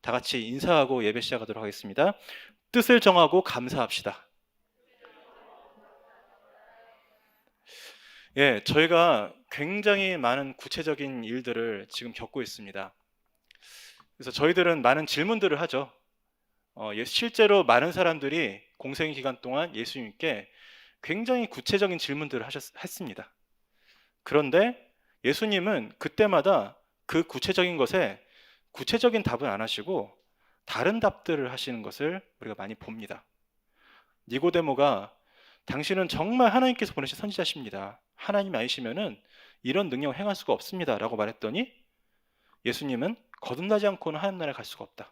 다 같이 인사하고 예배 시작하도록 하겠습니다. 뜻을 정하고 감사합시다. 예, 저희가 굉장히 많은 구체적인 일들을 지금 겪고 있습니다. 그래서 저희들은 많은 질문들을 하죠. 실제로 많은 사람들이 공생 기간 동안 예수님께 굉장히 구체적인 질문들을 했습니다. 그런데 예수님은 그때마다 그 구체적인 것에 구체적인 답은 안 하시고 다른 답들을 하시는 것을 우리가 많이 봅니다. 니고데모가 당신은 정말 하나님께서 보내신 선지자십니다. 하나님이 아니시면은 이런 능력을 행할 수가 없습니다. 라고 말했더니 예수님은 거듭나지 않고는 하나님 나라에 갈 수가 없다.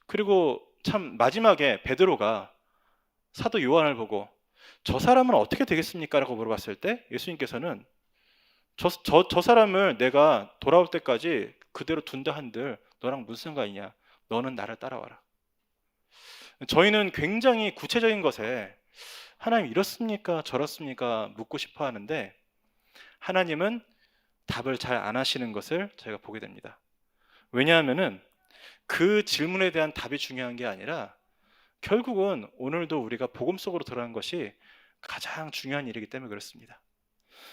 그리고 참 마지막에 베드로가 사도 요한을 보고 저 사람은 어떻게 되겠습니까? 라고 물어봤을 때 예수님께서는 저 사람을 내가 돌아올 때까지 그대로 둔다 한들 너랑 무슨 상관이냐? 너는 나를 따라와라. 저희는 굉장히 구체적인 것에 하나님 이렇습니까? 저렇습니까? 묻고 싶어 하는데 하나님은 답을 잘 안 하시는 것을 저희가 보게 됩니다. 왜냐하면은 그 질문에 대한 답이 중요한 게 아니라 결국은 오늘도 우리가 복음 속으로 들어가는 것이 가장 중요한 일이기 때문에 그렇습니다.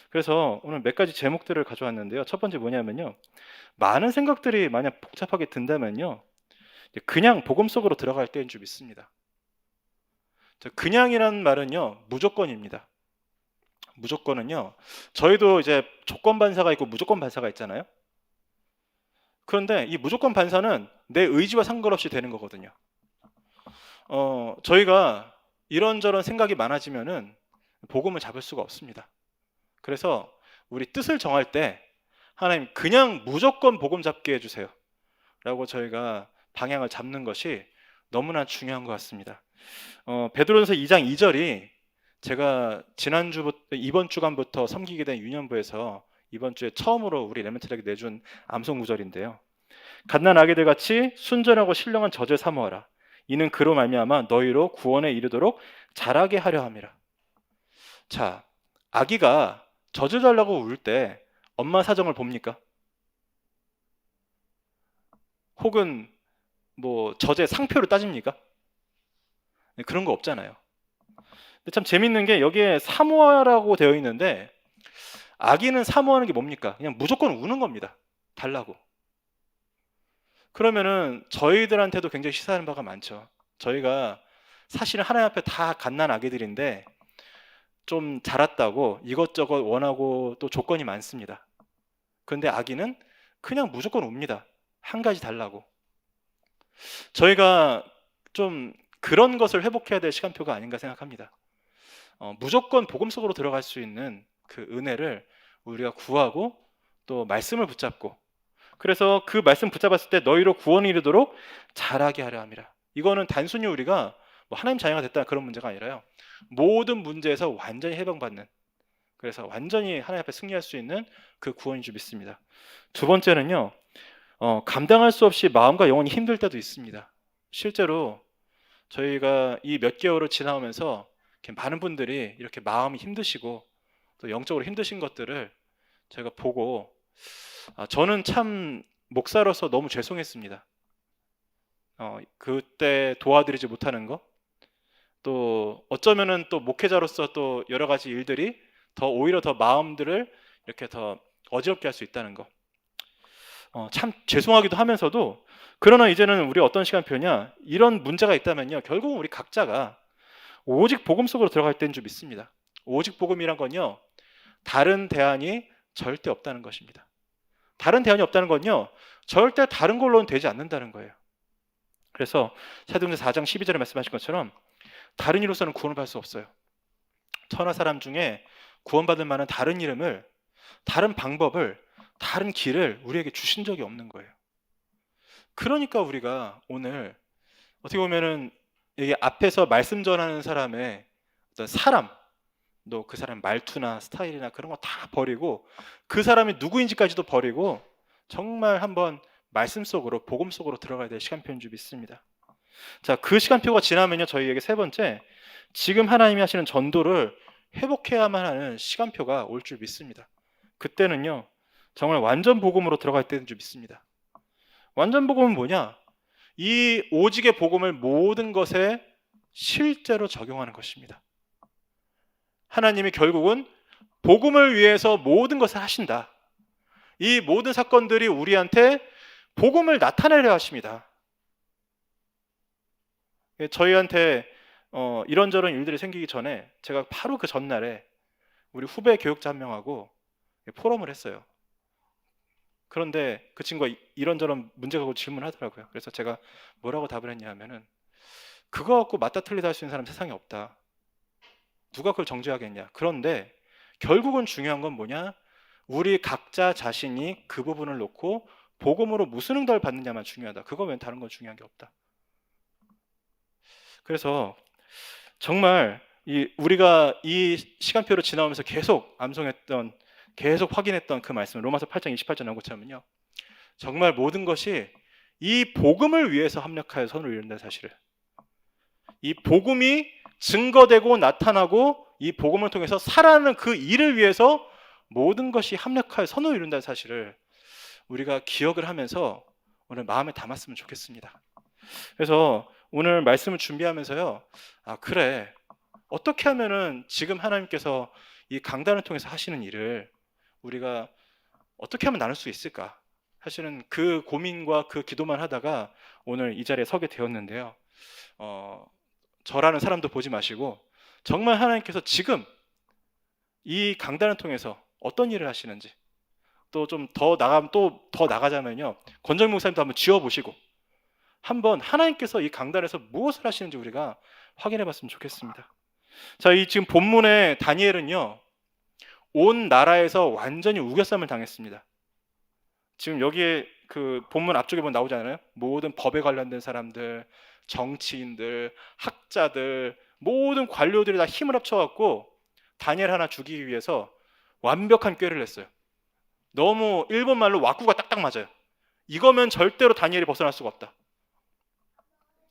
그래서 오늘 몇 가지 제목들을 가져왔는데요. 첫 번째 뭐냐면요. 많은 생각들이 만약 복잡하게 든다면요. 그냥 복음 속으로 들어갈 때인 줄 믿습니다. 그냥이라는 말은요. 무조건입니다. 무조건은요. 저희도 이제 조건 반사가 있고 무조건 반사가 있잖아요. 그런데 이 무조건 반사는 내 의지와 상관없이 되는 거거든요. 저희가 이런저런 생각이 많아지면은 복음을 잡을 수가 없습니다. 그래서 우리 뜻을 정할 때 하나님 그냥 무조건 복음 잡게 해주세요 라고 저희가 방향을 잡는 것이 너무나 중요한 것 같습니다. 베드로전서 2장 2절이 제가 지난주부터 이번 주간부터 섬기게 된 유년부에서 이번 주에 처음으로 우리 레멘트에게 내준 암송 구절인데요. 갓난 아기들 같이 순전하고 신령한 젖을 사모하라. 이는 그로 말미암아 너희로 구원에 이르도록 자라게 하려 함이라. 자, 아기가 젖을 달라고 울 때 엄마 사정을 봅니까? 혹은 뭐 젖의 상표를 따집니까? 그런 거 없잖아요. 근데 참 재밌는 게 여기에 사모하라고 되어 있는데 아기는 사모하는 게 뭡니까? 그냥 무조건 우는 겁니다. 달라고. 그러면은 저희들한테도 굉장히 시사하는 바가 많죠. 저희가 사실은 하나님 앞에 다 갓난 아기들인데 좀 자랐다고 이것저것 원하고 또 조건이 많습니다. 그런데 아기는 그냥 무조건 웁니다. 한 가지 달라고. 저희가 좀 그런 것을 회복해야 될 시간표가 아닌가 생각합니다. 무조건 복음 속으로 들어갈 수 있는 그 은혜를 우리가 구하고 또 말씀을 붙잡고 그래서 그 말씀 붙잡았을 때 너희로 구원이 이르도록 자라게 하려 함이라. 이거는 단순히 우리가 뭐 하나님 자녀가 됐다 그런 문제가 아니라요. 모든 문제에서 완전히 해방받는 그래서 완전히 하나님 앞에 승리할 수 있는 그 구원인 줄 믿습니다. 두 번째는요. 감당할 수 없이 마음과 영혼이 힘들 때도 있습니다. 실제로 저희가 이 몇 개월을 지나오면서 이렇게 많은 분들이 이렇게 마음이 힘드시고 또 영적으로 힘드신 것들을 제가 보고 저는 참 목사로서 너무 죄송했습니다. 그때 도와드리지 못하는 거, 또 어쩌면은 또 목회자로서 또 여러 가지 일들이 더 오히려 더 마음들을 이렇게 더 어지럽게 할 수 있다는 거. 참 죄송하기도 하면서도 그러나 이제는 우리 어떤 시간표냐 이런 문제가 있다면요 결국은 우리 각자가 오직 복음 속으로 들어갈 때인 줄 믿습니다. 오직 복음이란 건요 다른 대안이 절대 없다는 것입니다. 다른 대안이 없다는 건요 절대 다른 걸로는 되지 않는다는 거예요. 그래서 사도행전 4장 12절에 말씀하신 것처럼 다른 이로서는 구원을 받을 수 없어요. 천하 사람 중에 구원받을 만한 다른 이름을 다른 방법을 다른 길을 우리에게 주신 적이 없는 거예요. 그러니까 우리가 오늘 어떻게 보면은 이게 앞에서 말씀 전하는 사람의 어떤 사람, 또 그 사람 말투나 스타일이나 그런 거 다 버리고 그 사람이 누구인지까지도 버리고 정말 한번 말씀 속으로 복음 속으로 들어가야 될 시간표인 줄 믿습니다. 자, 그 시간표가 지나면요 저희에게 세 번째 지금 하나님이 하시는 전도를 회복해야만 하는 시간표가 올 줄 믿습니다. 그때는요 정말 완전 복음으로 들어갈 때인 줄 믿습니다. 완전 복음은 뭐냐? 이 오직의 복음을 모든 것에 실제로 적용하는 것입니다. 하나님이 결국은 복음을 위해서 모든 것을 하신다. 이 모든 사건들이 우리한테 복음을 나타내려 하십니다. 저희한테 이런저런 일들이 생기기 전에 제가 바로 그 전날에 우리 후배 교육자 한 명하고 포럼을 했어요. 그런데 그 친구가 이런저런 문제가 고 질문하더라고요. 그래서 제가 뭐라고 답을 했냐 하면은, 그거 갖고 맞다 틀리다 할 수 있는 사람 세상에 없다. 누가 그걸 정죄하겠냐. 그런데 결국은 중요한 건 뭐냐? 우리 각자 자신이 그 부분을 놓고 복음으로 무슨 응답을 받느냐만 중요하다. 그거 외엔 다른 건 중요한 게 없다. 그래서 정말 우리가 이 시간표를 지나오면서 계속 암송했던, 계속 확인했던 그 말씀, 로마서 8장 28절 나온 것처럼요, 정말 모든 것이 이 복음을 위해서 합력하여 선을 이룬다. 사실을 이 복음이 증거되고 나타나고 이 복음을 통해서 살아가는 그 일을 위해서 모든 것이 합력하여 선을 이룬다는 사실을 우리가 기억을 하면서 오늘 마음에 담았으면 좋겠습니다. 그래서 오늘 말씀을 준비하면서요, 그래, 어떻게 하면은 지금 하나님께서 이 강단을 통해서 하시는 일을 우리가 어떻게 하면 나눌 수 있을까? 사실은 그 고민과 그 기도만 하다가 오늘 이 자리에 서게 되었는데요. 저라는 사람도 보지 마시고 정말 하나님께서 지금 이 강단을 통해서 어떤 일을 하시는지, 또 좀 더 나가자면요, 권정민 목사님도 한번 지어보시고 한번 하나님께서 이 강단에서 무엇을 하시는지 우리가 확인해 봤으면 좋겠습니다. 자, 이 지금 본문의 다니엘은요, 온 나라에서 완전히 우겨쌈을 당했습니다. 지금 여기에 그 본문 앞쪽에 보면 나오잖아요. 모든 법에 관련된 사람들, 정치인들, 학자들, 모든 관료들이 다 힘을 합쳐갖고 다니엘 하나 죽이기 위해서 완벽한 꾀를 냈어요. 너무 일본 말로 왁구가 딱딱 맞아요. 이거면 절대로 다니엘이 벗어날 수가 없다.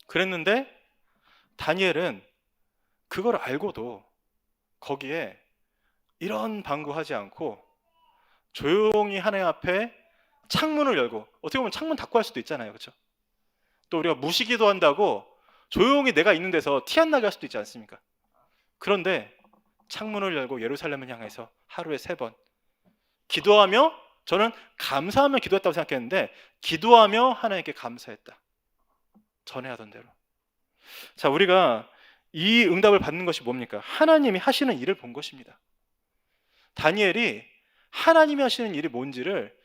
그랬는데 다니엘은 그걸 알고도 거기에 이런 방구하지 않고 조용히 하나님 앞에 창문을 열고, 어떻게 보면 창문 닫고 할 수도 있잖아요, 그렇죠? 또 우리가 무시기도 한다고 조용히 내가 있는 데서 티 안 나게 할 수도 있지 않습니까? 그런데 창문을 열고 예루살렘을 향해서 하루에 3번 기도하며, 저는 감사하며 기도했다고 생각했는데 기도하며 하나님께 감사했다. 전에 하던 대로. 자, 우리가 이 응답을 받는 것이 뭡니까? 하나님이 하시는 일을 본 것입니다. 다니엘이 하나님이 하시는 일이 뭔지를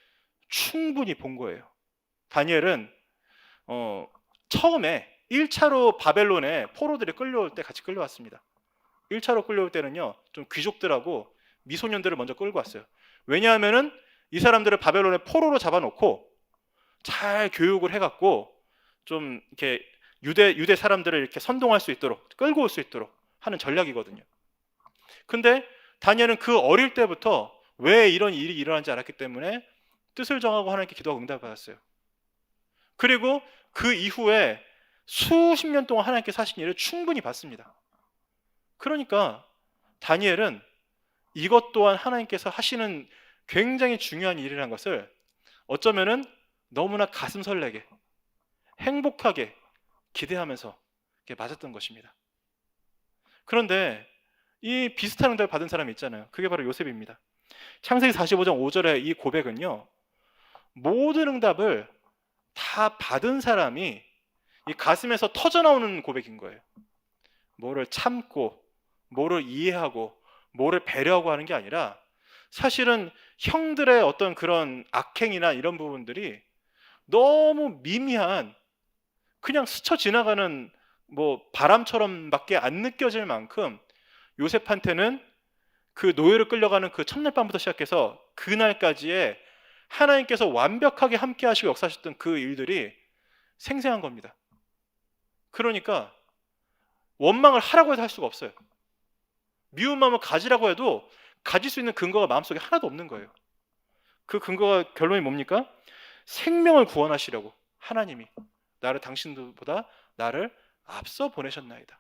충분히 본 거예요. 다니엘은 처음에 1차로 바벨론에 포로들이 끌려올 때 같이 끌려왔습니다. 1차로 끌려올 때는요, 좀 귀족들하고 미소년들을 먼저 끌고 왔어요. 왜냐하면은 이 사람들을 바벨론에 포로로 잡아놓고 잘 교육을 해갖고 좀 이렇게 유대 사람들을 이렇게 선동할 수 있도록, 끌고 올 수 있도록 하는 전략이거든요. 근데 다니엘은 그 어릴 때부터 왜 이런 일이 일어난지 알았기 때문에 뜻을 정하고 하나님께 기도하고 응답을 받았어요. 그리고 그 이후에 수십 년 동안 하나님께서 하신 일을 충분히 봤습니다. 그러니까 다니엘은 이것 또한 하나님께서 하시는 굉장히 중요한 일이라는 것을 어쩌면은 너무나 가슴 설레게, 행복하게 기대하면서 맞았던 것입니다. 그런데 이 비슷한 응답을 받은 사람이 있잖아요. 그게 바로 요셉입니다. 창세기 45장 5절의 이 고백은요, 모든 응답을 다 받은 사람이 이 가슴에서 터져나오는 고백인 거예요. 뭐를 참고, 뭐를 이해하고, 뭐를 배려하고 하는 게 아니라 사실은 형들의 어떤 그런 악행이나 이런 부분들이 너무 미미한, 그냥 스쳐 지나가는 바람처럼밖에 안 느껴질 만큼 요셉한테는 그 노예로 끌려가는 그 첫날 밤부터 시작해서 그날까지의 하나님께서 완벽하게 함께 하시고 역사하셨던 그 일들이 생생한 겁니다. 그러니까 원망을 하라고 해도 할 수가 없어요. 미운 마음을 가지라고 해도 가질 수 있는 근거가 마음속에 하나도 없는 거예요. 그 근거가 결론이 뭡니까? 생명을 구원하시려고 하나님이 나를 당신들보다 나를 앞서 보내셨나이다.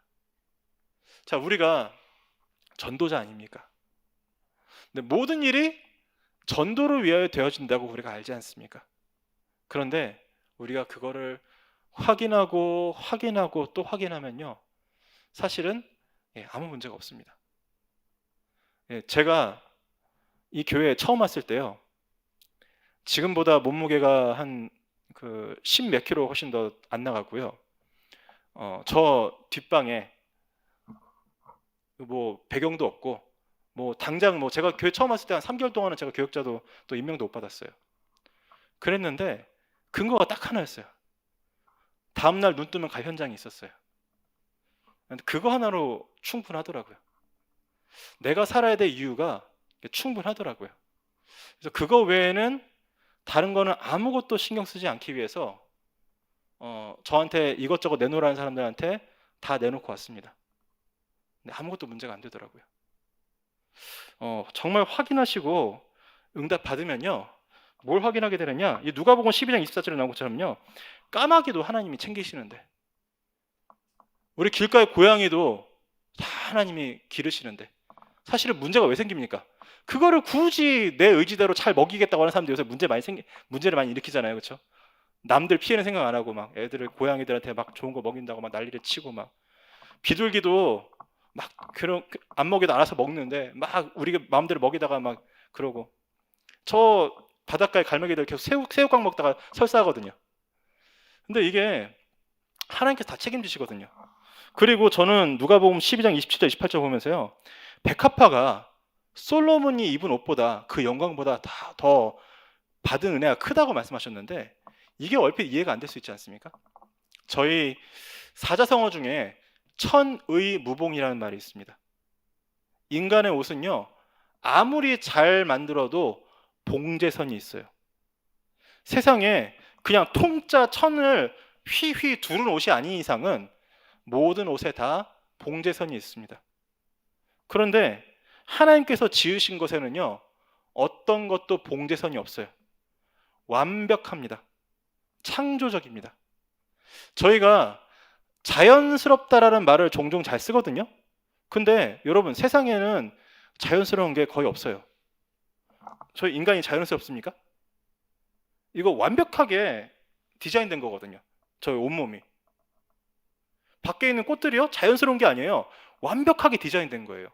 자, 우리가 전도자 아닙니까? 근데 모든 일이 전도를 위하여 되어진다고 우리가 알지 않습니까? 그런데 우리가 그거를 확인하고 또 확인하면요, 사실은 아무 문제가 없습니다. 제가 이 교회에 처음 왔을 때요, 지금보다 몸무게가 한 그 10 몇 킬로 훨씬 더 안 나가고요. 저 뒷방에 뭐 배경도 없고, 뭐 당장 뭐 제가 교회 처음 왔을 때 한 3개월 동안은 제가 교역자도 또 임명도 못 받았어요. 그랬는데 근거가 딱 하나였어요. 다음날 눈 뜨면 갈 현장이 있었어요. 근데 그거 하나로 충분하더라고요. 내가 살아야 될 이유가 충분하더라고요. 그래서 그거 외에는 다른 거는 아무것도 신경 쓰지 않기 위해서 저한테 이것저것 내놓으라는 사람들한테 다 내놓고 왔습니다. 근데 아무것도 문제가 안 되더라고요. 정말 확인하시고 응답 받으면요, 뭘 확인하게 되느냐, 이 누가복음 12장 24절에 나온 것처럼요, 까마귀도 하나님이 챙기시는데, 우리 길가의 고양이도 다 하나님이 기르시는데, 사실은 문제가 왜 생깁니까? 그거를 굳이 내 의지대로 잘 먹이겠다고 하는 사람들이 요새 문제를 많이 일으키잖아요, 그렇죠? 남들 피해는 생각 안 하고 막 애들을, 고양이들한테 막 좋은 거 먹인다고 막 난리를 치고, 막 비둘기도 막 그런, 안 먹여도 알아서 먹는데 막 우리 마음대로 먹이다가 막 그러고, 저 바닷가에 갈매기들 계속 새우깡 먹다가 설사하거든요. 근데 이게 하나님께서 다 책임지시거든요. 그리고 저는 누가복음 12장 27절 28절 보면서요, 백합화가 솔로몬이 입은 옷보다, 그 영광보다 다 더 받은 은혜가 크다고 말씀하셨는데, 이게 얼핏 이해가 안 될 수 있지 않습니까? 저희 사자성어 중에 천의무봉이라는 말이 있습니다. 인간의 옷은요, 아무리 잘 만들어도 봉제선이 있어요. 세상에 그냥 통짜 천을 휘휘 두른 옷이 아닌 이상은 모든 옷에 다 봉제선이 있습니다. 그런데 하나님께서 지으신 것에는요, 어떤 것도 봉제선이 없어요. 완벽합니다. 창조적입니다. 저희가 자연스럽다라는 말을 종종 잘 쓰거든요. 근데 여러분, 세상에는 자연스러운 게 거의 없어요. 저희 인간이 자연스럽습니까? 이거 완벽하게 디자인된 거거든요. 저희 온몸이. 밖에 있는 꽃들이요, 자연스러운 게 아니에요. 완벽하게 디자인된 거예요.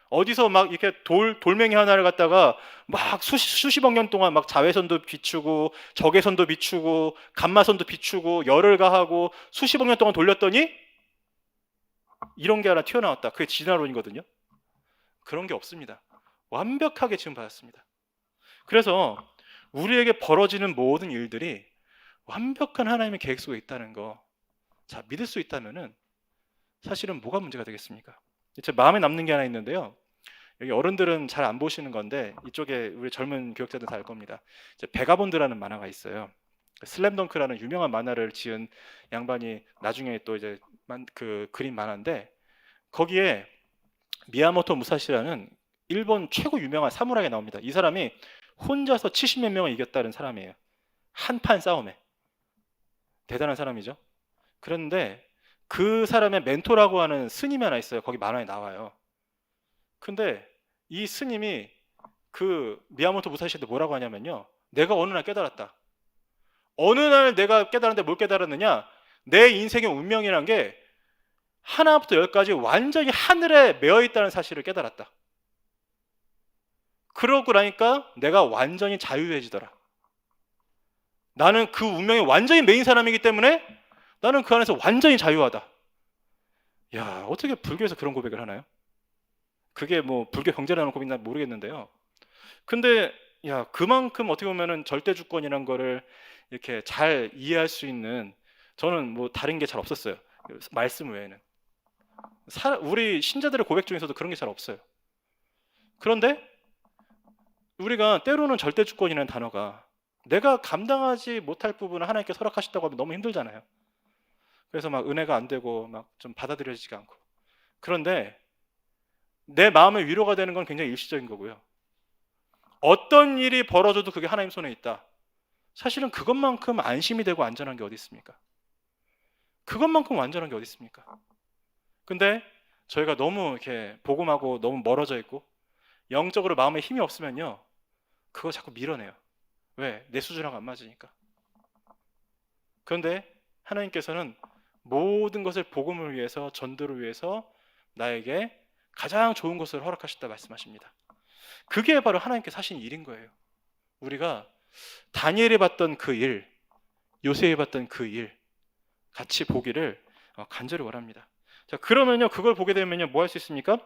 어디서 막 이렇게 돌멩이 하나를 갖다가 막 수십억 년 동안 막 자외선도 비추고 적외선도 비추고 감마선도 비추고 열을 가하고 수십억 년 동안 돌렸더니 이런 게 하나 튀어나왔다. 그게 진화론이거든요. 그런 게 없습니다. 완벽하게 지금 받았습니다. 그래서 우리에게 벌어지는 모든 일들이 완벽한 하나님의 계획 속에 있다는 거, 자, 믿을 수 있다면은 사실은 뭐가 문제가 되겠습니까? 제 마음에 남는 게 하나 있는데요. 여기 어른들은 잘 안 보시는 건데 이쪽에 우리 젊은 교역자들 다 알 겁니다. 베가본드라는 만화가 있어요. 슬램덩크라는 유명한 만화를 지은 양반이 나중에 또 이제 그 그린 만화인데, 거기에 미야모토 무사시라는 일본 최고 유명한 사무라이가 나옵니다. 이 사람이 혼자서 70몇 명을 이겼다는 사람이에요. 한판 싸움에. 대단한 사람이죠. 그런데 그 사람의 멘토라고 하는 스님이 하나 있어요. 거기 만화에 나와요. 근데 이 스님이 그 미야모토 무사시한테 뭐라고 하냐면요, 내가 어느 날 깨달았다. 어느 날 내가 깨달았는데 뭘 깨달았느냐, 내 인생의 운명이란 게 하나부터 열까지 완전히 하늘에 매여 있다는 사실을 깨달았다. 그러고 나니까 내가 완전히 자유해지더라. 나는 그 운명에 완전히 매인 사람이기 때문에 나는 그 안에서 완전히 자유하다. 야, 어떻게 불교에서 그런 고백을 하나요? 그게 뭐 불교 경제라는 고백인지 모르겠는데요. 근데 야, 그만큼 어떻게 보면은 절대 주권이란 거를 이렇게 잘 이해할 수 있는, 저는 뭐 다른 게 잘 없었어요. 말씀 외에는. 우리 신자들의 고백 중에서도 그런 게 잘 없어요. 그런데 우리가 때로는 절대 주권이라는 단어가 내가 감당하지 못할 부분을 하나님께 허락하신다고 하면 너무 힘들잖아요. 그래서 막 은혜가 안 되고 막 좀 받아들여지지가 않고. 그런데 내 마음의 위로가 되는 건 굉장히 일시적인 거고요. 어떤 일이 벌어져도 그게 하나님 손에 있다. 사실은 그것만큼 안심이 되고 안전한 게 어디 있습니까? 그것만큼 완전한 게 어디 있습니까? 근데 저희가 너무 이렇게 복음하고 너무 멀어져 있고 영적으로 마음에 힘이 없으면요, 그거 자꾸 밀어내요. 왜? 내 수준하고 안 맞으니까. 그런데 하나님께서는 모든 것을 복음을 위해서, 전도를 위해서 나에게 가장 좋은 것을 허락하셨다 말씀하십니다. 그게 바로 하나님께서 하신 일인 거예요. 우리가 다니엘이 봤던 그 일, 요셉이 봤던 그 일 같이 보기를 간절히 원합니다. 자, 그러면요, 그걸 보게 되면요, 뭐 할 수 있습니까?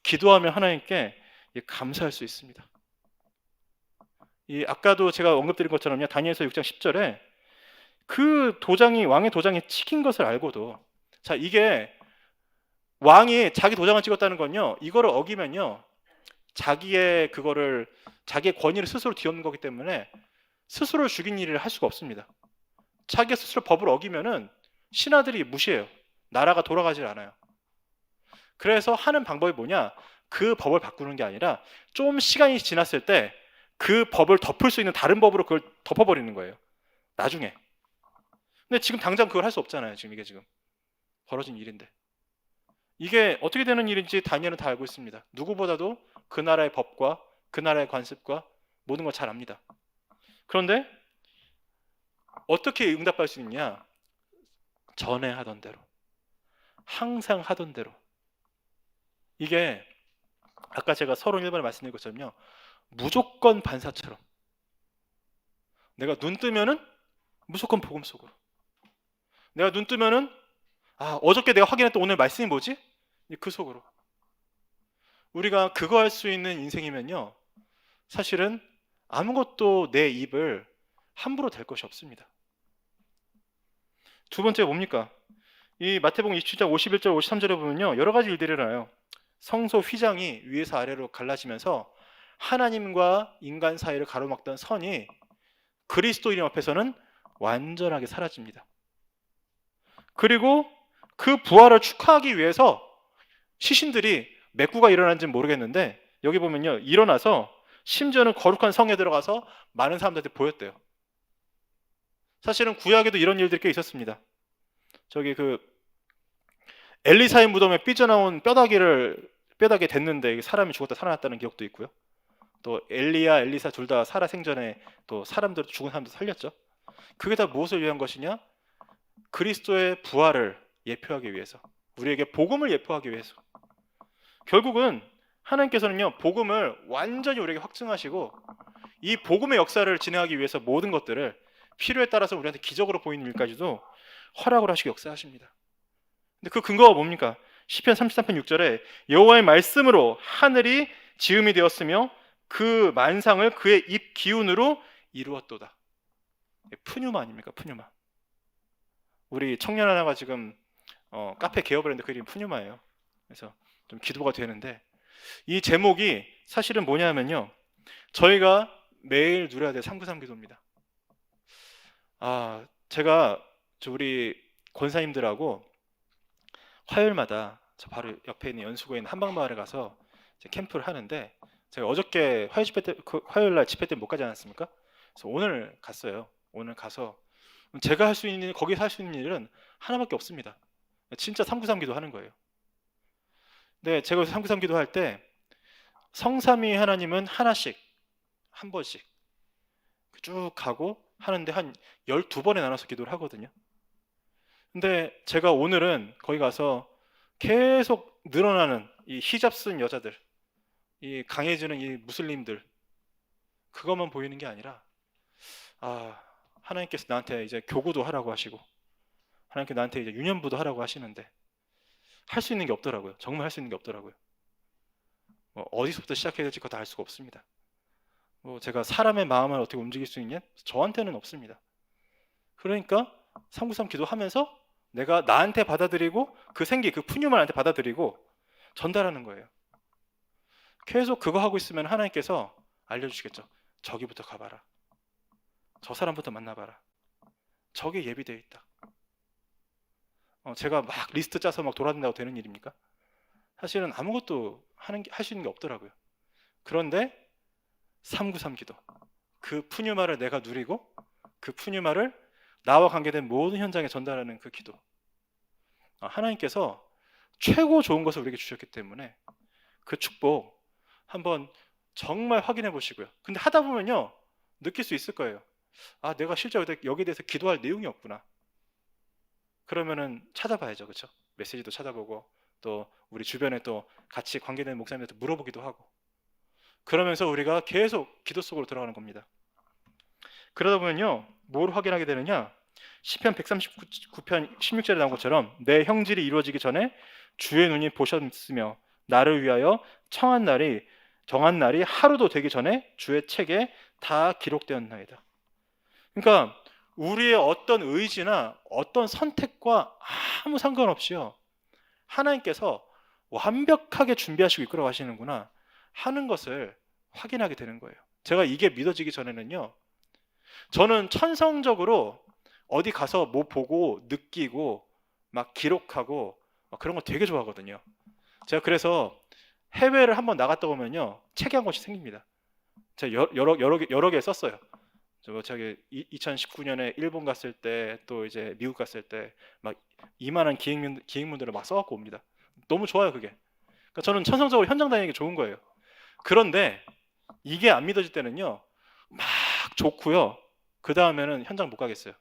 기도하며 하나님께 감사할 수 있습니다. 아까도 제가 언급드린 것처럼요, 다니엘서 6장 10절에 그 도장이, 왕의 도장이 찍힌 것을 알고도, 자, 이게 왕이 자기 도장을 찍었다는 건요, 이거를 어기면요, 자기의 권위를 스스로 뒤엎는 거기 때문에 스스로를 죽인 일을 할 수가 없습니다. 자기가 스스로 법을 어기면은 신하들이 무시해요. 나라가 돌아가질 않아요. 그래서 하는 방법이 뭐냐? 그 법을 바꾸는 게 아니라 좀 시간이 지났을 때 그 법을 덮을 수 있는 다른 법으로 그걸 덮어버리는 거예요. 나중에. 근데 지금 당장 그걸 할 수 없잖아요. 이게 지금 벌어진 일인데. 이게 어떻게 되는 일인지 다니엘은 다 알고 있습니다. 누구보다도 그 나라의 법과 그 나라의 관습과 모든 걸 잘 압니다. 그런데 어떻게 응답할 수 있냐? 전에 하던 대로, 항상 하던 대로. 이게 아까 제가 서론 1번에 말씀드린 것처럼요, 무조건 반사처럼 내가 눈 뜨면은 무조건 복음 속으로, 내가 눈 뜨면은 어저께 내가 확인했던 오늘 말씀이 뭐지? 그 속으로. 우리가 그거 할 수 있는 인생이면요, 사실은 아무것도 내 입을 함부로 댈 것이 없습니다. 두 번째 뭡니까? 이 마태복음 27장 51절 53절에 보면요, 여러 가지 일들이 일어나요. 성소 휘장이 위에서 아래로 갈라지면서 하나님과 인간 사이를 가로막던 선이 그리스도인 앞에서는 완전하게 사라집니다. 그리고 그 부활을 축하하기 위해서 시신들이 맥구가 일어난지는 모르겠는데, 여기 보면요, 일어나서 심지어는 거룩한 성에 들어가서 많은 사람들한테 보였대요. 사실은 구약에도 이런 일들이 꽤 있었습니다. 엘리사의 무덤에 삐져나온 뼈다귀에 댔는데 사람이 죽었다 살아났다는 기억도 있고요. 또 엘리사 둘 다 살아 생전에 또 죽은 사람도 살렸죠. 그게 다 무엇을 위한 것이냐? 그리스도의 부활을 예표하기 위해서, 우리에게 복음을 예표하기 위해서. 결국은 하나님께서는요, 복음을 완전히 우리에게 확증하시고 이 복음의 역사를 진행하기 위해서 모든 것들을 필요에 따라서 우리한테 기적으로 보이는 일까지도 허락을 하시고 역사하십니다. 근데 그 근거가 뭡니까? 시편 33편 6절에 여호와의 말씀으로 하늘이 지음이 되었으며 그 만상을 그의 입 기운으로 이루었도다. 푸뉴마 아닙니까? 푸뉴마. 우리 청년 하나가 지금 카페 개업을 했는데 그 이름이 푸뉴마예요. 그래서 좀 기도가 되는데, 이 제목이 사실은 뭐냐면요, 저희가 매일 누려야 될 393 기도입니다. 제가 우리 권사님들하고 화요일마다 저 바로 옆에 있는 연수구에 있는 한방마을에 가서 캠프를 하는데, 제가 어저께 화요일날 집회 때 못 가지 않았습니까? 그래서 오늘 갔어요. 오늘 가서 제가 할 수 있는, 거기서 할 수 있는 일은 하나밖에 없습니다. 진짜 393 기도 하는 거예요. 근데 제가 393 기도 할 때 성삼위 하나님은 하나씩, 한 번씩 쭉 가고 하는데 한 12번에 나눠서 기도를 하거든요. 근데 제가 오늘은 거기 가서 계속 늘어나는 이 히잡 쓴 여자들, 이 강해지는 이 무슬림들, 그것만 보이는 게 아니라 하나님께서 나한테 이제 교구도 하라고 하시고 하나님께 나한테 이제 유년부도 하라고 하시는데 할 수 있는 게 없더라고요. 정말 할 수 있는 게 없더라고요. 어디서부터 시작해야 될지 그거 다 알 수가 없습니다. 제가 사람의 마음을 어떻게 움직일 수 있냐? 저한테는 없습니다. 그러니까 393 기도하면서 내가 나한테 받아들이고 그 푸뉴만한테 받아들이고 전달하는 거예요. 계속 그거 하고 있으면 하나님께서 알려주시겠죠. 저기부터 가봐라. 저 사람부터 만나봐라. 저게 예비되어 있다. 제가 막 리스트 짜서 막 돌아다닌다고 되는 일입니까? 사실은 아무것도 할 수 있는 게 없더라고요. 그런데 393 기도, 그 푸뉴마를 내가 누리고 그 푸뉴마를 나와 관계된 모든 현장에 전달하는 그 기도, 하나님께서 최고 좋은 것을 우리에게 주셨기 때문에 그 축복 한번 정말 확인해 보시고요. 근데 하다 보면요, 느낄 수 있을 거예요. 내가 실제 여기에 대해서 기도할 내용이 없구나. 그러면은 찾아봐야죠, 그렇죠? 메시지도 찾아보고 또 우리 주변에 또 같이 관계되는 목사님들한테 물어보기도 하고 그러면서 우리가 계속 기도 속으로 들어가는 겁니다. 그러다 보면요, 뭘 확인하게 되느냐? 시편 139편 16절에 나온 것처럼 내 형질이 이루어지기 전에 주의 눈이 보셨으며 나를 위하여 정한 날이 하루도 되기 전에 주의 책에 다 기록되었나이다. 그러니까 우리의 어떤 의지나 어떤 선택과 아무 상관없이요, 하나님께서 완벽하게 준비하시고 이끌어 가시는구나 하는 것을 확인하게 되는 거예요. 제가 이게 믿어지기 전에는요, 저는 천성적으로 어디 가서 뭐 보고 느끼고 막 기록하고 막 그런 거 되게 좋아하거든요. 제가 그래서 해외를 한번 나갔다 오면요, 책이 한 권씩 생깁니다. 제가 여러 개 썼어요. 저기 2019년에 일본 갔을 때 또 이제 미국 갔을 때 막 이만한 기획문들을 막 써갖고 옵니다. 너무 좋아요, 그게. 그러니까 저는 천성적으로 현장 다니는 게 좋은 거예요. 그런데 이게 안 믿어질 때는요, 막 좋고요, 그 다음에는 현장 못 가겠어요.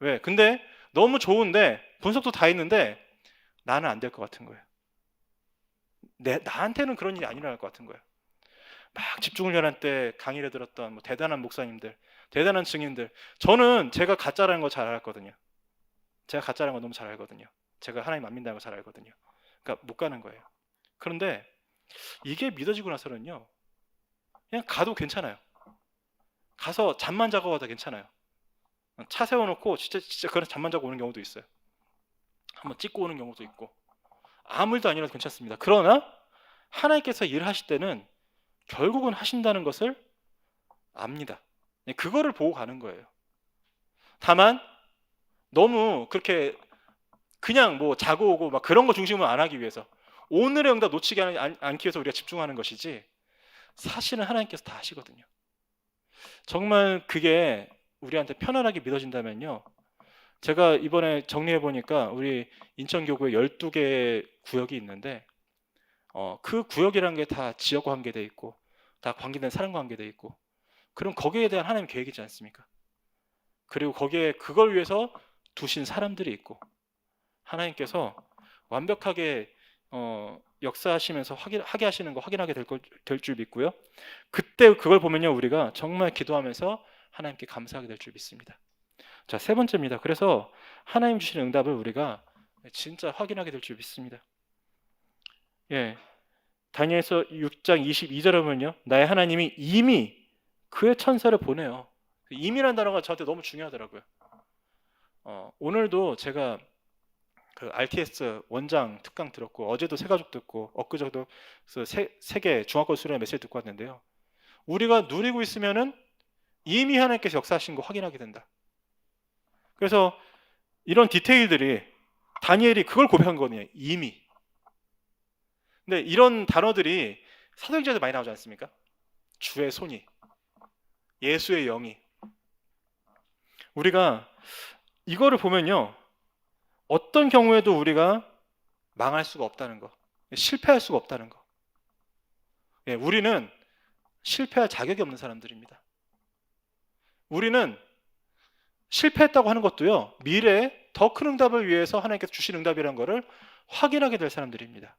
왜? 근데 너무 좋은데 분석도 다 있는데 나는 안 될 것 같은 거예요. 나한테는 그런 일이 안 일어날 것 같은 거예요. 막 집중훈련할 때 강의를 들었던 뭐 대단한 목사님들, 대단한 증인들, 저는 제가 가짜라는 거 잘 알았거든요. 제가 가짜라는 거 너무 잘 알거든요. 제가 하나님 안 믿는다는 거 잘 알거든요. 그러니까 못 가는 거예요. 그런데 이게 믿어지고 나서는요, 그냥 가도 괜찮아요. 가서 잠만 자고 가도 괜찮아요. 차 세워놓고 진짜 그런 잠만 자고 오는 경우도 있어요. 한번 찍고 오는 경우도 있고 아무 일도 아니라도 괜찮습니다. 그러나 하나님께서 일하실 때는 결국은 하신다는 것을 압니다. 그거를 보고 가는 거예요. 다만 너무 그렇게 그냥 뭐 자고 오고 막 그런 거 중심으로 안 하기 위해서, 오늘의 응답 놓치지 않기 위해서 우리가 집중하는 것이지, 사실은 하나님께서 다 하시거든요. 정말 그게 우리한테 편안하게 믿어진다면요, 제가 이번에 정리해 보니까 우리 인천교구에 12개 구역이 있는데 그 구역이라는 게 다 지역과 관계돼 있고 다 관계된 사람과 관계돼 있고, 그럼 거기에 대한 하나님의 계획이지 않습니까? 그리고 거기에 그걸 위해서 두신 사람들이 있고, 하나님께서 완벽하게 역사하시면서 하게 하시는 거 확인하게 될 줄 믿고요. 그때 그걸 보면요, 우리가 정말 기도하면서 하나님께 감사하게 될 줄 믿습니다. 자, 세 번째입니다. 그래서 하나님 주시는 응답을 우리가 진짜 확인하게 될 줄 믿습니다. 예, 다니엘서 6장 22절에 보면요, 나의 하나님이 이미 그의 천사를 보내요. 이미라는 단어가 저한테 너무 중요하더라고요. 오늘도 제가 그 RTS 원장 특강 들었고, 어제도 새가족 듣고, 엊그저도 세계 중화권 수련회 메시지 듣고 왔는데요, 우리가 누리고 있으면은 이미 하나님께서 역사하신 거 확인하게 된다. 그래서 이런 디테일들이, 다니엘이 그걸 고백한 거거든요, 이미. 근데 이런 단어들이 사도행전에 많이 나오지 않습니까? 주의 손이, 예수의 영이. 우리가 이거를 보면요, 어떤 경우에도 우리가 망할 수가 없다는 거, 실패할 수가 없다는 거. 예, 우리는 실패할 자격이 없는 사람들입니다. 우리는 실패했다고 하는 것도요, 미래에 더 큰 응답을 위해서 하나님께서 주신 응답이라는 것을 확인하게 될 사람들입니다.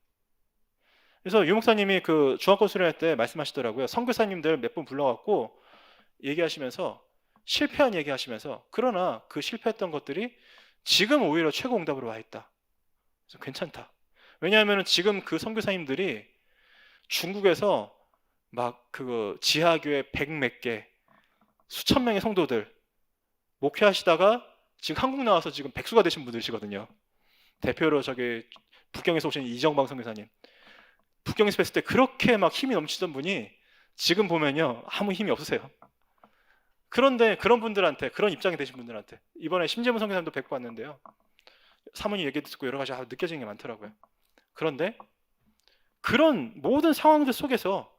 그래서 유 목사님이 그 중화권 수련회 때 말씀하시더라고요. 선교사님들 몇 분 불러갖고 얘기하시면서, 실패한 얘기하시면서, 그러나 그 실패했던 것들이 지금 오히려 최고 응답으로 와 있다. 그래서 괜찮다. 왜냐하면 지금 그 선교사님들이 중국에서 막 그 지하교회 100몇 개, 수천 명의 성도들 목회하시다가 지금 한국 나와서 지금 백수가 되신 분들이시거든요. 대표로 저기 북경에서 오신 이정방 선교사님, 북경에서 뵀을 때 그렇게 막 힘이 넘치던 분이 지금 보면요, 아무 힘이 없으세요. 그런데 그런 분들한테, 그런 입장이 되신 분들한테 이번에 심재문 선교사님도 뵙고 왔는데요, 사모님 얘기 듣고 여러 가지 느껴지는 게 많더라고요. 그런데 그런 모든 상황들 속에서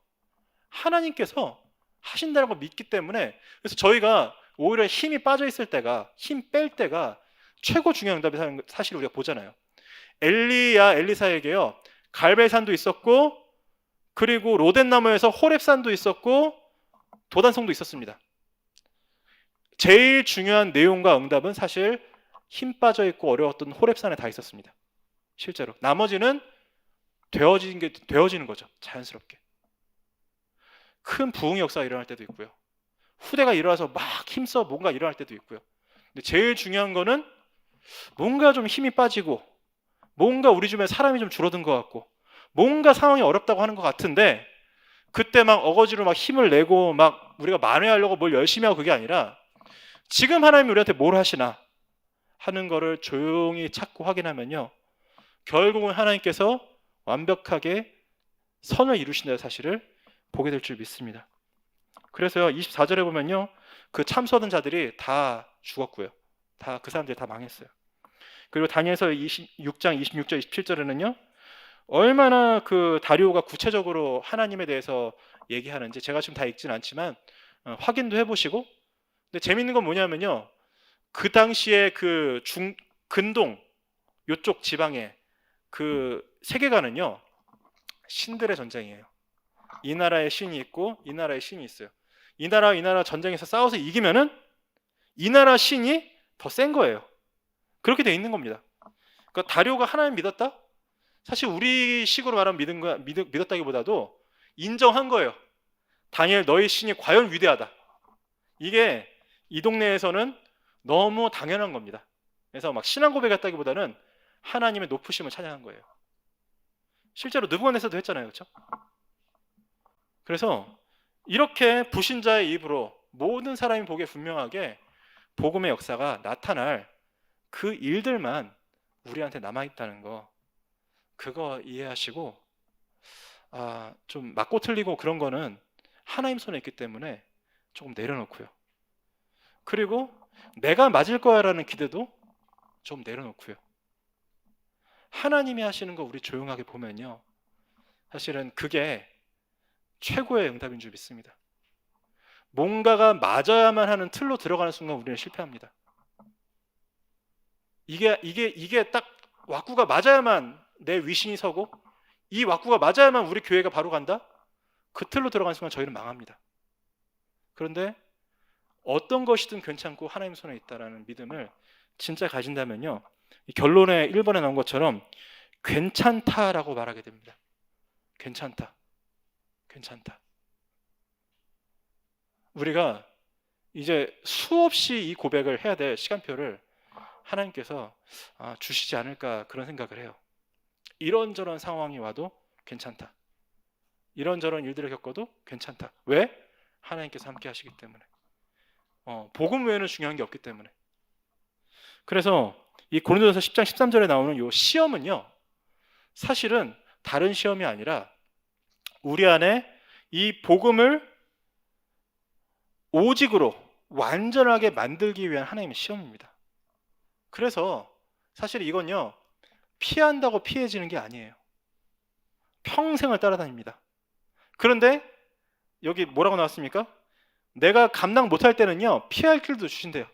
하나님께서 하신다는 걸 믿기 때문에, 그래서 저희가 오히려 힘이 빠져 있을 때가, 힘 뺄 때가 최고 중요한 응답이 사실 우리가 보잖아요. 엘리사에게요, 갈멜산도 있었고, 그리고 로덴나무에서 호렙산도 있었고, 도단성도 있었습니다. 제일 중요한 내용과 응답은 사실 힘 빠져 있고 어려웠던 호렙산에 다 있었습니다. 실제로. 나머지는 되어지는 거죠. 자연스럽게. 큰 부흥의 역사가 일어날 때도 있고요. 후대가 일어나서 막 힘써 뭔가 일어날 때도 있고요. 근데 제일 중요한 거는 뭔가 좀 힘이 빠지고 뭔가 우리 주변에 사람이 좀 줄어든 것 같고 뭔가 상황이 어렵다고 하는 것 같은데 그때 막 어거지로 막 힘을 내고 막 우리가 만회하려고 뭘 열심히 하고 그게 아니라 지금 하나님이 우리한테 뭘 하시나 하는 거를 조용히 찾고 확인하면요. 결국은 하나님께서 완벽하게 선을 이루신다는 사실을 보게 될 줄 믿습니다. 그래서 24절에 보면요. 그 참소하던 자들이 다 죽었고요. 다 그 사람들이 다 망했어요. 그리고 다니엘서 26장 26절 27절에는요. 얼마나 그 다리오가 구체적으로 하나님에 대해서 얘기하는지 제가 지금 다 읽진 않지만 확인도 해보시고 근데 재밌는 건 뭐냐면요. 그 당시에 그 근동 요쪽 지방에 그 세계관은요. 신들의 전쟁이에요. 이 나라에 신이 있고 이 나라에 신이 있어요. 이 나라 전쟁에서 싸워서 이기면은 이 나라 신이 더 센 거예요. 그렇게 돼 있는 겁니다. 그러니까 다리오가 하나님 믿었다? 사실 우리 식으로 말하면 믿었다기보다도 인정한 거예요. 다니엘 너희 신이 과연 위대하다. 이게 이 동네에서는 너무 당연한 겁니다. 그래서 막 신앙 고백했다기보다는 하나님의 높으심을 찬양한 거예요. 실제로 느부갓네살도 했잖아요. 그렇죠? 그래서 이렇게 불신자의 입으로 모든 사람이 보기에 분명하게 복음의 역사가 나타날 그 일들만 우리한테 남아있다는 거 그거 이해하시고 좀 맞고 틀리고 그런 거는 하나님 손에 있기 때문에 조금 내려놓고요. 그리고 내가 맞을 거야 라는 기대도 좀 내려놓고요. 하나님이 하시는 거 우리 조용하게 보면요. 사실은 그게 최고의 응답인 줄 믿습니다. 뭔가가 맞아야만 하는 틀로 들어가는 순간 우리는 실패합니다. 이게 딱 왁구가 맞아야만 내 위신이 서고 이 왁구가 맞아야만 우리 교회가 바로 간다? 그 틀로 들어가는 순간 저희는 망합니다. 그런데 어떤 것이든 괜찮고 하나님 손에 있다라는 믿음을 진짜 가진다면요. 이 결론에 1번에 나온 것처럼 괜찮다라고 말하게 됩니다. 괜찮다. 우리가 이제 수없이 이 고백을 해야 될 시간표를 하나님께서 주시지 않을까 그런 생각을 해요. 이런저런 상황이 와도 괜찮다. 이런저런 일들을 겪어도 괜찮다. 왜? 하나님께서 함께 하시기 때문에. 복음 외에는 중요한 게 없기 때문에. 그래서 이 고린도전서 10장 13절에 나오는 이 시험은요. 사실은 다른 시험이 아니라 우리 안에 이 복음을 오직으로 완전하게 만들기 위한 하나님의 시험입니다. 그래서 사실 이건요. 피한다고 피해지는 게 아니에요. 평생을 따라다닙니다. 그런데 여기 뭐라고 나왔습니까? 내가 감당 못할 때는요. 피할 길도 주신대요.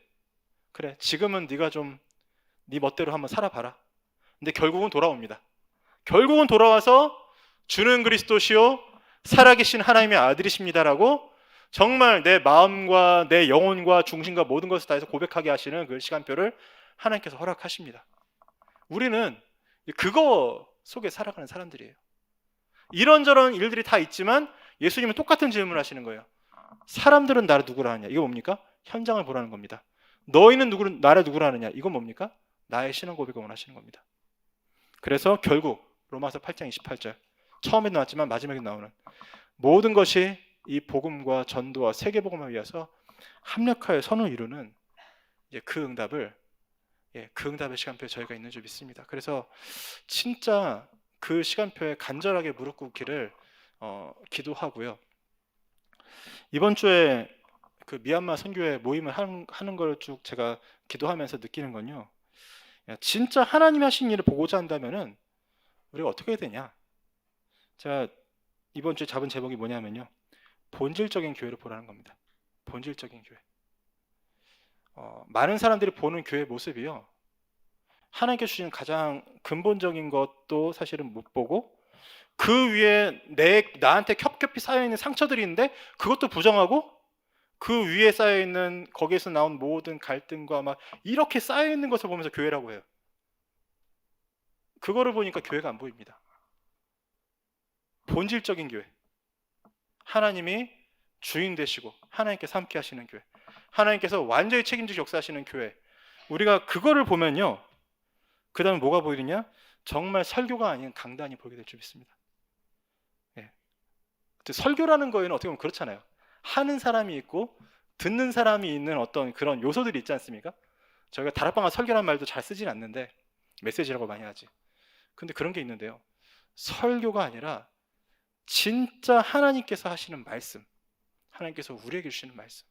그래 지금은 네가 좀 네 멋대로 한번 살아봐라. 근데 결국은 돌아옵니다. 결국은 돌아와서 주는 그리스도시요 살아계신 하나님의 아들이십니다라고 정말 내 마음과 내 영혼과 중심과 모든 것을 다해서 고백하게 하시는 그 시간표를 하나님께서 허락하십니다. 우리는 그거 속에 살아가는 사람들이에요. 이런저런 일들이 다 있지만 예수님은 똑같은 질문을 하시는 거예요. 사람들은 나를 누구라 하냐? 이거 뭡니까? 현장을 보라는 겁니다. 너희는 나를 누구라 하느냐? 이건 뭡니까? 나의 신앙 고백을 원하시는 겁니다. 그래서 결국 로마서 8장 28절 처음에 나왔지만 마지막에 나오는 모든 것이 이 복음과 전도와 세계복음을 위해서 합력하여 선을 이루는 이제 그 응답의 시간표에 저희가 있는 줄 믿습니다. 그래서 진짜 그 시간표에 간절하게 무릎 꿇기를 기도하고요. 이번 주에 그 미얀마 선교회 모임을 하는 걸 쭉 제가 기도하면서 느끼는 건요. 진짜 하나님이 하신 일을 보고자 한다면은 우리가 어떻게 해야 되냐? 제가 이번 주에 잡은 제목이 뭐냐면요. 본질적인 교회를 보라는 겁니다. 본질적인 교회. 많은 사람들이 보는 교회 모습이요. 하나님께 주신 가장 근본적인 것도 사실은 못 보고 그 위에 나한테 겹겹이 쌓여있는 상처들이 있는데 그것도 부정하고 그 위에 쌓여 있는 거기에서 나온 모든 갈등과 막 이렇게 쌓여 있는 것을 보면서 교회라고 해요. 그거를 보니까 교회가 안 보입니다. 본질적인 교회, 하나님이 주인 되시고 하나님께서 함께 하시는 교회, 하나님께서 완전히 책임지고 역사하시는 교회, 우리가 그거를 보면요, 그 다음에 뭐가 보이느냐? 정말 설교가 아닌 강단이 보이게 될 줄 믿습니다. 예. 설교라는 거에는 어떻게 보면 그렇잖아요. 하는 사람이 있고 듣는 사람이 있는 어떤 그런 요소들이 있지 않습니까? 저희가 다락방과 설교란 말도 잘 쓰진 않는데 메시지라고 많이 하지. 근데 그런 게 있는데요, 설교가 아니라 진짜 하나님께서 하시는 말씀, 하나님께서 우리에게 주시는 말씀,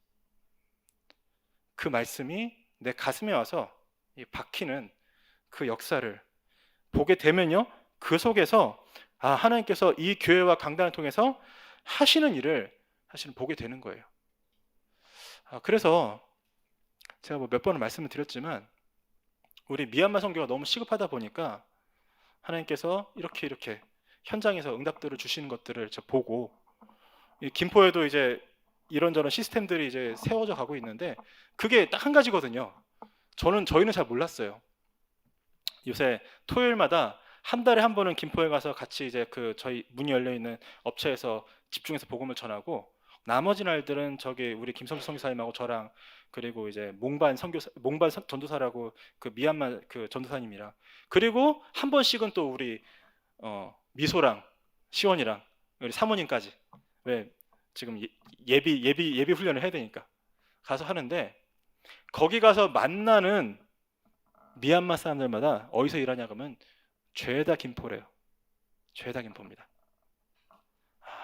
그 말씀이 내 가슴에 와서 박히는 그 역사를 보게 되면요, 그 속에서 하나님께서 이 교회와 강단을 통해서 하시는 일을 사실은 보게 되는 거예요. 그래서 제가 몇 번을 말씀을 드렸지만 우리 미얀마 선교가 너무 시급하다 보니까 하나님께서 이렇게 현장에서 응답들을 주시는 것들을 보고, 이 김포에도 이제 이런저런 시스템들이 이제 세워져 가고 있는데 그게 딱 한 가지거든요. 저희는 잘 몰랐어요. 요새 토요일마다 한 달에 한 번은 김포에 가서 같이 이제 저희 문이 열려 있는 업체에서 집중해서 복음을 전하고, 나머지 날들은 저기 우리 김성수 선교사님하고 저랑, 그리고 이제 몽반 전도사라고 그 미얀마 그 전도사님이랑, 그리고 한 번씩은 또 우리 미소랑 시원이랑 우리 사모님까지, 왜 지금 예비 훈련을 해야 되니까 가서 하는데, 거기 가서 만나는 미얀마 사람들마다 어디서 일하냐 그러면 죄다 김포래요. 죄다 김포입니다.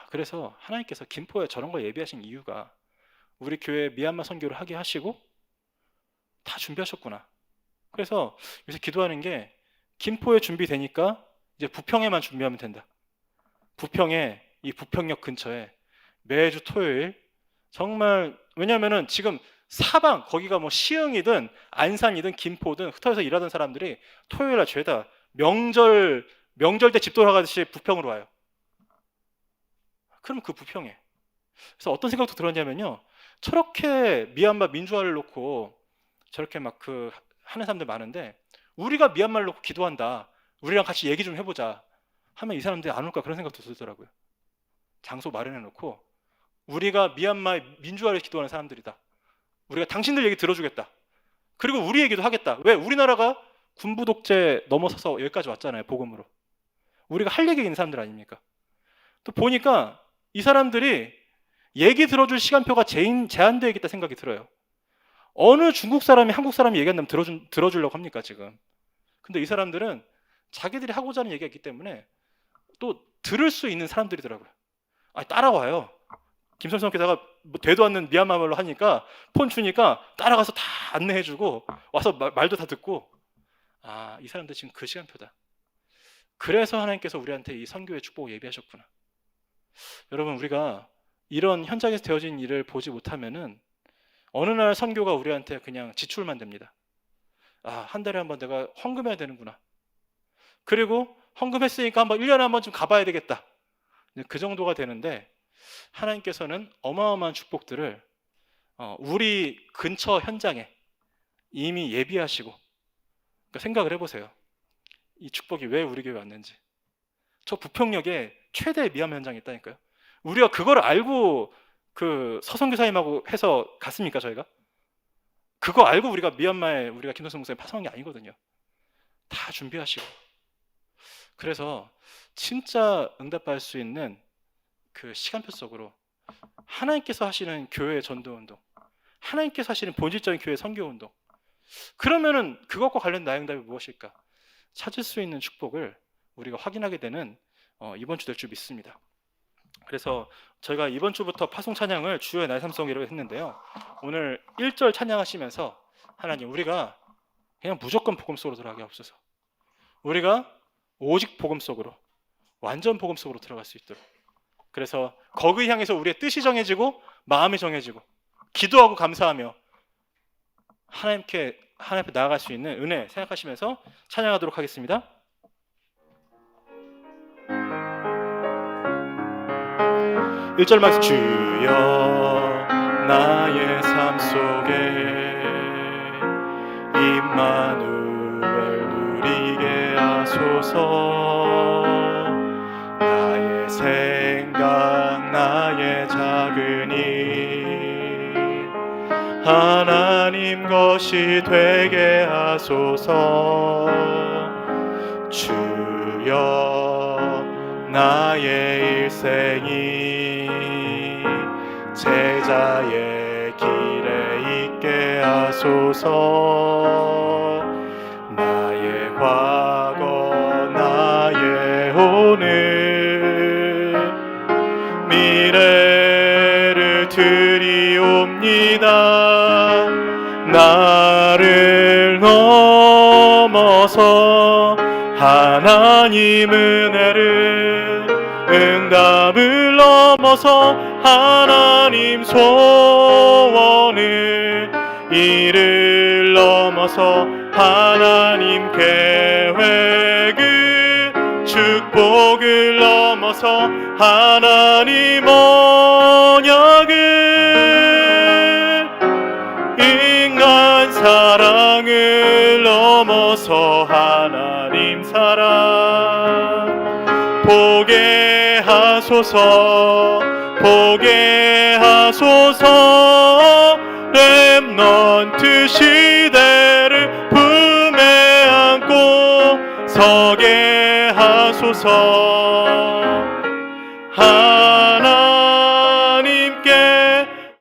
그래서 하나님께서 김포에 저런 거 예비하신 이유가 우리 교회 미얀마 선교를 하게 하시고 다 준비하셨구나. 그래서 요새 기도하는 게, 김포에 준비되니까 이제 부평에만 준비하면 된다. 부평에, 이 부평역 근처에 매주 토요일, 정말, 왜냐면은 지금 사방, 거기가 뭐 시흥이든 안산이든 김포든 흩어져서 일하던 사람들이 토요일날 죄다 명절 때 집 돌아가듯이 부평으로 와요. 그럼 그 부평에, 그래서 어떤 생각도 들었냐면요, 저렇게 미얀마 민주화를 놓고 저렇게 막 하는 사람들 많은데, 우리가 미얀마를 놓고 기도한다, 우리랑 같이 얘기 좀 해보자 하면 이 사람들이 안 올까, 그런 생각도 들더라고요. 장소 마련해 놓고 우리가 미얀마의 민주화를 기도하는 사람들이다, 우리가 당신들 얘기 들어주겠다, 그리고 우리 얘기도 하겠다. 왜? 우리나라가 군부 독재 넘어서서 여기까지 왔잖아요, 복음으로. 우리가 할 얘기 있는 사람들 아닙니까? 또 보니까 이 사람들이 얘기 들어줄 시간표가 제한되어 있겠다 생각이 들어요. 어느 중국 사람이 한국 사람이 얘기한다면 들어주려고 합니까 지금? 근데 이 사람들은 자기들이 하고자 하는 얘기가 있기 때문에 또 들을 수 있는 사람들이더라고요. 따라와요. 김선생님께다가 되도 않는 미얀마 말로 하니까, 폰 주니까 따라가서 다 안내해주고 와서 말도 다 듣고, 이 사람들 지금 그 시간표다. 그래서 하나님께서 우리한테 이 선교의 축복을 예비하셨구나. 여러분, 우리가 이런 현장에서 되어진 일을 보지 못하면은 어느 날 선교가 우리한테 그냥 지출만 됩니다. 한 달에 한 번 내가 헌금해야 되는구나. 그리고 헌금했으니까 1년에 한 번쯤 가봐야 되겠다. 그 정도가 되는데, 하나님께서는 어마어마한 축복들을 우리 근처 현장에 이미 예비하시고, 그러니까 생각을 해보세요. 이 축복이 왜 우리 교회에 왔는지. 저 부평역에 최대 미얀마 현장이 있다니까요. 우리가 그걸 알고 서선교사님하고 해서 갔습니까 저희가? 그거 알고 우리가 미얀마에 우리가 김선수 목사님 파송한 게 아니거든요. 다 준비하시고. 그래서 진짜 응답받을 수 있는 그 시간표 속으로 하나님께서 하시는 교회의 전도운동, 하나님께서 하시는 본질적인 교회 선교운동, 그러면은 그것과 관련 나의 응답이 무엇일까? 찾을 수 있는 축복을 우리가 확인하게 되는 이번 주 될 줄 믿습니다. 그래서 저희가 이번 주부터 파송 찬양을 주의 나의 삶송이라고 했는데요, 오늘 1절 찬양하시면서 하나님, 우리가 그냥 무조건 복음 속으로 들어가게 하옵소서. 우리가 오직 복음 속으로, 완전 복음 속으로 들어갈 수 있도록. 그래서 거기 향해서 우리의 뜻이 정해지고 마음이 정해지고 기도하고 감사하며 하나님 앞에 나아갈 수 있는 은혜 생각하시면서 찬양하도록 하겠습니다. 1절 말씀, 주여 나의 삶 속에 임마누엘 누리게 하소서. 나의 생각 나의 작은 일 하나님 것이 되게 하소서. 주여 나의 일생이 제자의 길에 있게 하소서. 나의 과거 나의 오늘 미래를 드리옵니다. 나를 넘어서 하나님 은혜를 응답을 넘어서 하나님 소원을 이를 넘어서 하나님 계획을 축복을 넘어서 하나님 언약을 인간 사랑을 넘어서 하나님 사랑 보게 하소서. 보게 하소서. 렘넌트 시대를 품에 안고 서게 하소서.